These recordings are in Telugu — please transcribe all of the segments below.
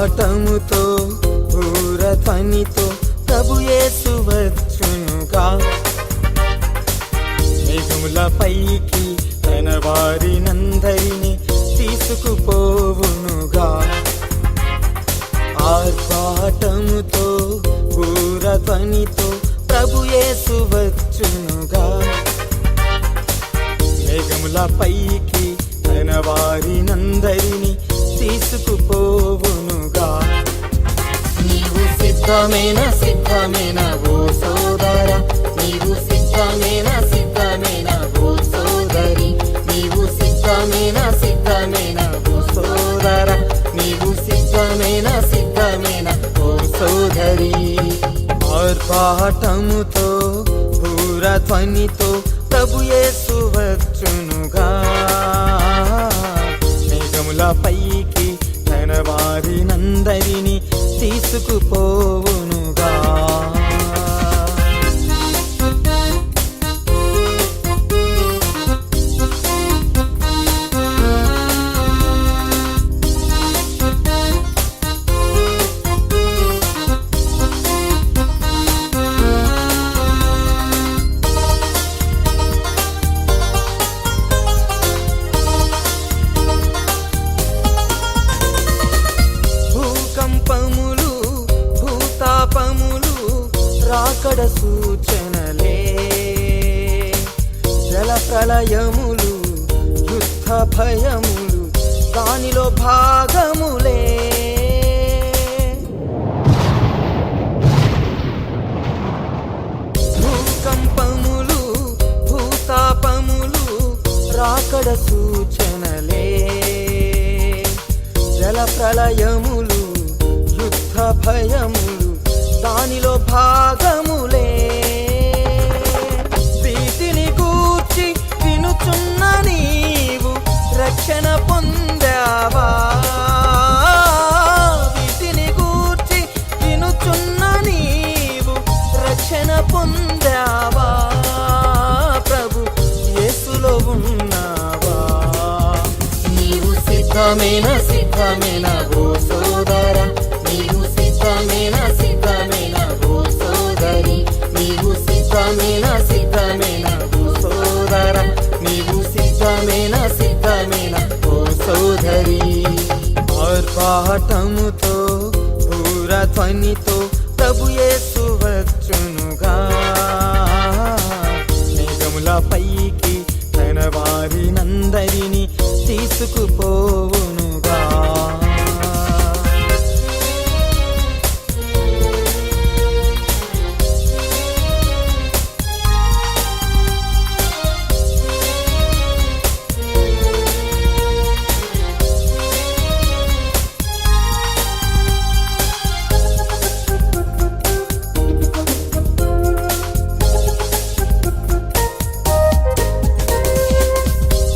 ఆర్భాటముతో బూరధ్వనితో ప్రభు యేసు వచ్చునుగా. మేఘములపైకి తన వారినందరిని తీసుకుపోవునుగా. ఆర్భాటముతో బూరధ్వనితో ప్రభు యేసు వచ్చునుగా. మేఘములపైకి తన వారినందరిని తీసుకుపోవునుగా. నీవు సిద్ధమేనా సిద్ధమేనా ఓ సోదరా, నీవు సిద్ధమేనా సిద్ధమేనా ఓ సోదరి, నీవు సిద్ధమేనా సిద్ధమేనా ఓ సోదరా, నీవు సిద్ధమేనా సిద్ధమేనా ఓ సోదరి. ఆర్భాటముతో బూరధ్వనితో ప్రభు యేసు వచ్చునుగా. మేఘములపైకి తన వారినందరిని తీసుకుపోవునుగా. భూకంపములు భూతాపములు రాకడ సూచనలే, జల ప్రళయములు యుద్ధ భయములు దానిలో భాగములే. భూకంపములు భూతాపములు రాకడ సూచనలే, జల ప్రళయములు యుద్ధ భయములు దానిలో భాగములే. వీటిని గూర్చి వినుచున్న నీవు రక్షణ పొందావా? వీటిని గూర్చి వినుచున్న నీవు రక్షణ పొందావా? ప్రభు యేసులో ఉన్నావా? నీవు సిద్ధమేనా సిద్ధమేనా ఓ సోదరా, నీవు సిద్ధమేనా సిద్ధమేనా ఓ సోదరి, నీవు సిద్ధమేనా సిద్ధమేనా ఓ సోదరా, నీవు సిద్ధమేనా సిద్ధమేనా ఓ సోదరి. ఆర్భాటముతో బూరధ్వనితో ప్రభు యేసు వచ్చునుగా. మేఘములపైకి తన వారినందరిని తీసుకుపోవునుగా.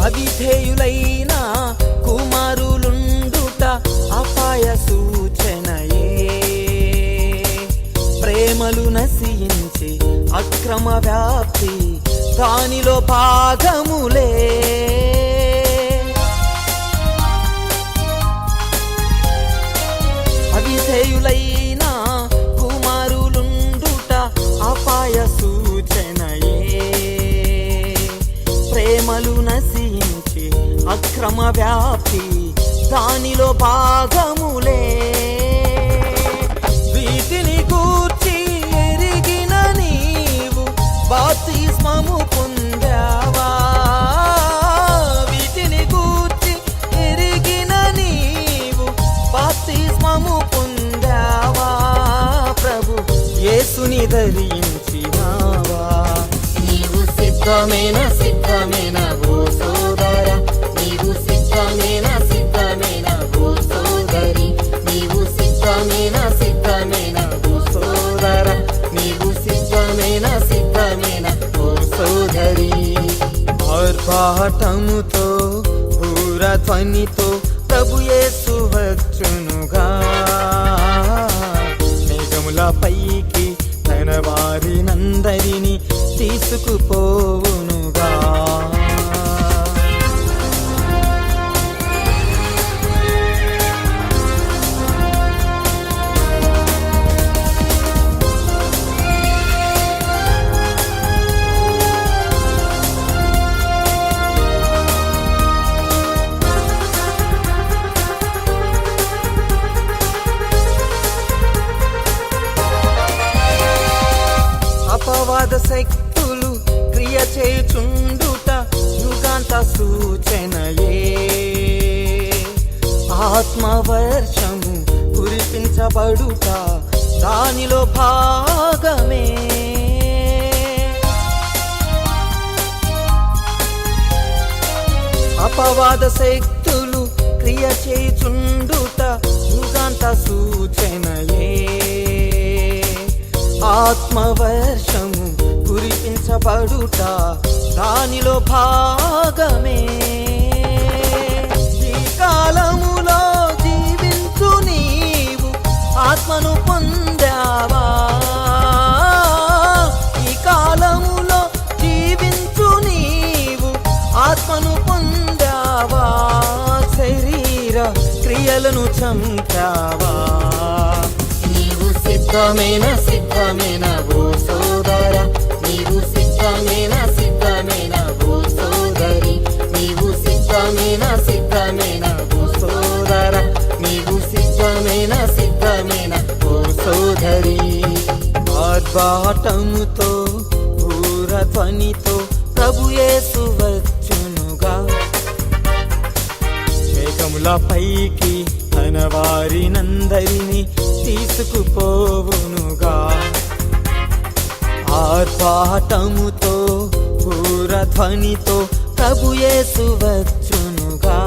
అవిధేయులైన కుమారులుండుట అపాయ సూచనయే, ప్రేమలు నశించి అక్రమ వ్యాప్తి దానిలో భాగములే. అవిధేయులైన కుమారులుండుట అపాయ సూచనయే, ప్రేమలు నశించి అక్రమ వ్యాప్తి దానిలో భాగములే. వీటిని గూర్చి ఎరిగిన నీవు బాప్తిస్మము పొందావా? వీటిని గూర్చి ఎరిగిన నీవు బాప్తిస్మము పొందావా? ప్రభు యేసుని ధరించినావా? నీవు సిద్ధమేనా సిద్ధమేనా ఓ సోదరా, నీవు సిద్ధమేనా సిద్ధమేనా ఓ సోదరి, నీవు సిద్ధమేనా సిద్ధమేనా ఓ సోదరా, నీవు సిద్ధమేనా సిద్ధమేనా ఓ సోదరి. ఆర్భాటముతో బూరధ్వనితో ప్రభు యేసు వచ్చునుగా. మేఘములపైకి తన వారినందరిని తీసుకుపోవునుగా. అపవాద శక్తులు క్రియ చేయుచుండుట యుగాంత సూచనయే. ఆత్మవర్షము కురిపించబడుట దానిలో భాగమే. అపవాద శక్తులు క్రియ చేయుచుండుట యుగాంత సూచనయే. ఆత్మవర్షము కురిపించబడుట దానిలో భాగమే. ఈ కాలములో జీవించు నీవు ఆత్మను పొందావా? ఈ కాలములో జీవించు నీవు ఆత్మను పొందావా? శరీర క్రియలను చంపావా? నీవు సిద్ధమైన ఓ సోదర, నీవు సిద్ధమైన ఓ సోదరి, నీవు సిద్ధమైన ఓ సోదర, నీవు సిద్ధమైన ఓ సోదరి. ఆర్భాటముతో భూరధ్వనితో ప్రభు యేసు వచ్చునుగా. మేఘముల పైకి తన వారినందరిని తీసుకుపోవునుగా. ఆర్భాటముతో భూరధ్వనితో ప్రభు యేసు వచ్చునుగా.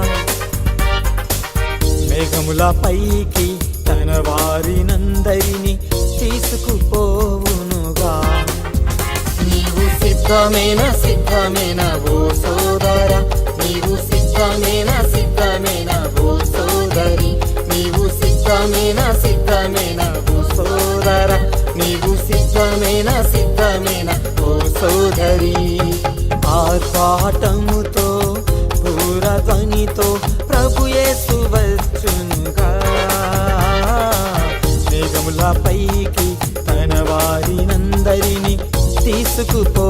మేఘముల పైకి తన వారినందరిని తీసుకుపోవునుగా. నీవు సిద్ధమైన ఓ సోదర, నీవు సిద్ధమైన ఓ సోదరి, నీవు సిద్ధమైన ఓ సోదర, నీవు సిద్ధమైన ఓ సోదరి. ఆర్భాటముతో భూరధ్వనితో ప్రభు యేసు వచ్చునుగా. మేఘముల పైకి తన వారినందరిని తీసుకుపో